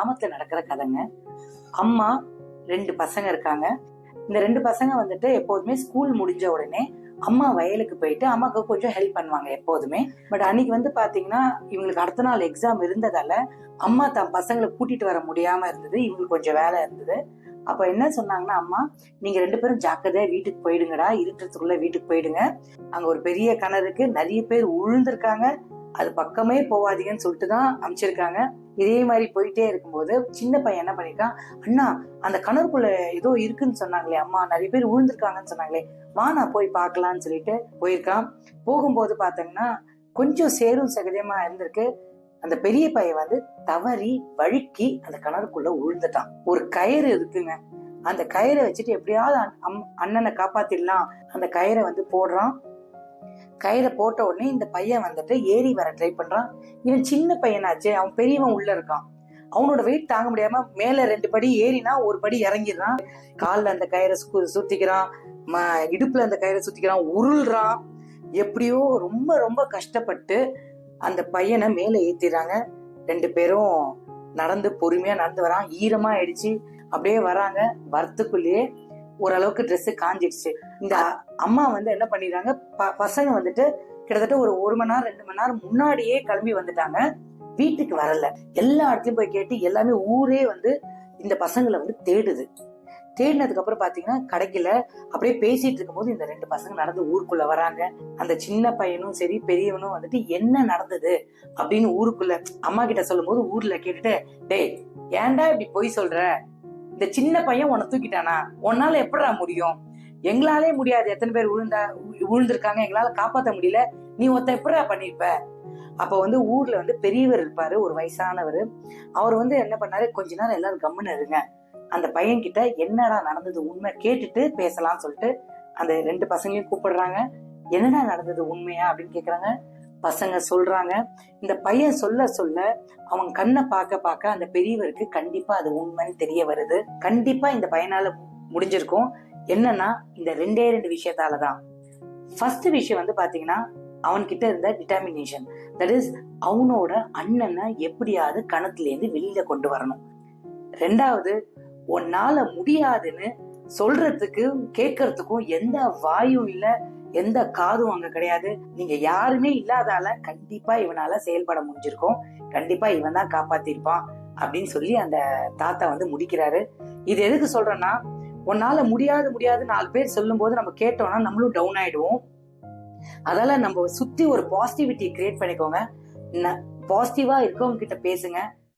கிராமத்துல நடக்கிற கதைங்க. அம்மா 2 பசங்க இருக்காங்க. இந்த 2 பசங்க வந்துட்டு எப்போதுமே ஸ்கூல் முடிஞ்ச உடனே அம்மா வயலுக்கு போயிட்டு அம்மாக்கு கொஞ்சம் ஹெல்ப் பண்ணுவாங்க எப்போதுமே. பட் அன்னைக்கு வந்து பாத்தீங்கன்னா இவங்களுக்கு அடுத்த நாள் எக்ஸாம் இருந்ததால அம்மா தன் பசங்களை கூட்டிட்டு வர முடியாம இருந்தது. இவங்களுக்கு கொஞ்சம் வேலை இருந்தது. அப்ப என்ன சொன்னாங்கன்னா, அம்மா நீங்க 2 பேரும் ஜாக்கிரதையா வீட்டுக்கு போயிடுங்கடா, இருட்டுறதுக்குள்ள வீட்டுக்கு போயிடுங்க. அங்க ஒரு பெரிய கிணறு இருக்கு, நிறைய பேர் உழுந்திருக்காங்க, அது பக்கமே போவாதீங்கன்னு சொல்லிட்டுதான் அமைச்சிருக்காங்க. இதே மாதிரி போயிட்டே இருக்கும்போது சின்ன பையன் என்ன பண்ணிருக்கான், அண்ணா அந்த கிணறுக்குள்ள ஏதோ இருக்குன்னு சொன்னாங்களே அம்மா, நிறைய பேர் விழுந்திருக்காங்கன்னு சொன்னாங்களே, வா நான் போய் பாக்கலான்னு சொல்லிட்டு போயிருக்கான். போகும்போது பாத்தீங்கன்னா கொஞ்சம் சேரும் சகதியமா இருந்திருக்கு. அந்த பெரிய பையன் வந்து தவறி வழுக்கி அந்த கிணறுக்குள்ள விழுந்துட்டான். ஒரு கயிறு இருக்குங்க, அந்த கயிறை வச்சுட்டு எப்படியாவது அண்ணனை காப்பாத்திடலாம் அந்த கயிறை வந்து போடுறான். கயிறை போட்ட உடனே இந்த பையன் வந்துட்டு ஏறி வர ட்ரை பண்றான். இவன் சின்ன பையனாச்சு, அவன் பெரியவன் உள்ள இருக்கான். அவனோட வெயிட் தாங்க முடியாம மேல 2 படி ஏறினா ஒரு படி இறங்கிடுறான். கால்ல அந்த கயிறை சுத்திக்கிறான், இடுப்புல அந்த கயிறை சுத்திக்கிறான், உருள்றான். எப்படியோ ரொம்ப ரொம்ப கஷ்டப்பட்டு அந்த பையனை மேல ஏத்திடுறாங்க. 2 பேரும் நடந்து பொறுமையா நடந்து வரான். ஈரமா ஆயிடுச்சு. அப்படியே வராங்க. வரத்துக்குள்ளேயே ஓரளவுக்கு ட்ரெஸ் காஞ்சிடுச்சு. இந்த அம்மா வந்து என்ன பண்ணிடுறாங்க, பசங்க வந்துட்டு கிட்டத்தட்ட ஒரு 1 மணி நேரம் 2 மணி நேரம் முன்னாடியே கிளம்பி வந்துட்டாங்க. வீட்டுக்கு வரல. எல்லா இடத்துலயும் போய் கேட்டு எல்லாமே ஊரே வந்து இந்த பசங்களை வந்து தேடுது. தேடினதுக்கு அப்புறம் பாத்தீங்கன்னா கிடைக்கல. அப்படியே பேசிட்டு இருக்கும் போது இந்த 2 பசங்க நடந்து ஊருக்குள்ள வராங்க. அந்த சின்ன பையனும் சரி பெரியவனும் வந்துட்டு என்ன நடந்தது அப்படின்னு ஊருக்குள்ள அம்மா கிட்ட சொல்லும் போது ஊர்ல கேட்டுட்டு, டேய் ஏன்டா இப்படி பொய் சொல்ற, இந்த சின்ன பையன் உன்னை தூக்கிட்டானா, உன்னால எப்படா முடியும், எங்களாலே முடியாது, எத்தனை பேர் விழுந்திருக்காங்க, எங்களால காப்பாத்த முடியல, நீ ஒருத்த எப்படா பண்ணிருப்ப. அப்ப வந்து ஊர்ல வந்து பெரியவர் இருப்பாரு, ஒரு வயசானவர். அவர் வந்து என்ன பண்ணாரு, கொஞ்ச நேரம் எல்லாரும் கம்முன்னு இருங்க, அந்த பையன் கிட்ட என்னடா நடந்தது உண்மை கேட்டுட்டு பேசலாம்னு சொல்லிட்டு அந்த 2 பசங்களையும் கூப்பிடுறாங்க. என்னடா நடந்தது உண்மையா அப்படின்னு கேக்குறாங்க. பசங்க சொல்றாங்க. இந்த பையன் சொல்ல சொல்ல அவன் கண்ணை பார்க்க அந்த பெரியவருக்கு கண்டிப்பா அது உண்மைன்னு தெரிய வருது. கண்டிப்பா இந்த பையனால முடிஞ்சிருக்கும். என்னன்னா இந்த 2 விஷயத்தாலதான். ஃபர்ஸ்ட் விஷயம் வந்து பாத்தீங்கன்னா அவன்கிட்ட இருந்த டிட்டர்மினேஷன். தட் இஸ் அவனோட அண்ணனை எப்படியாவது கணத்துல இருந்து வெளியில கொண்டு வரணும். 2வது, உன்னால முடியாதுன்னு சொல்றதுக்கும் கேட்கறதுக்கும் எந்த வாயும் இல்ல, எந்த காதும் அங்க கிடையாது. நீங்க யாருமே இல்லாதால கண்டிப்பா இவனால செயல்பட முடிஞ்சிருக்கும், கண்டிப்பா இவன் தான் காப்பாத்திருப்பான் அப்படின்னு சொல்லி அந்த தாத்தா வந்து முடிக்கிறாரு. இது எதுக்கு சொல்றேன்னா, உன்னால முடியாது 4 பேர் சொல்லும் போது நம்ம கேட்டோம்னா நம்மளும் டவுன் ஆயிடுவோம். அதால நம்ம சுத்தி ஒரு பாசிட்டிவிட்டி கிரியேட் பண்ணிக்கோங்க. பாசிட்டிவா இருக்கவங்க கிட்ட பேசுங்க.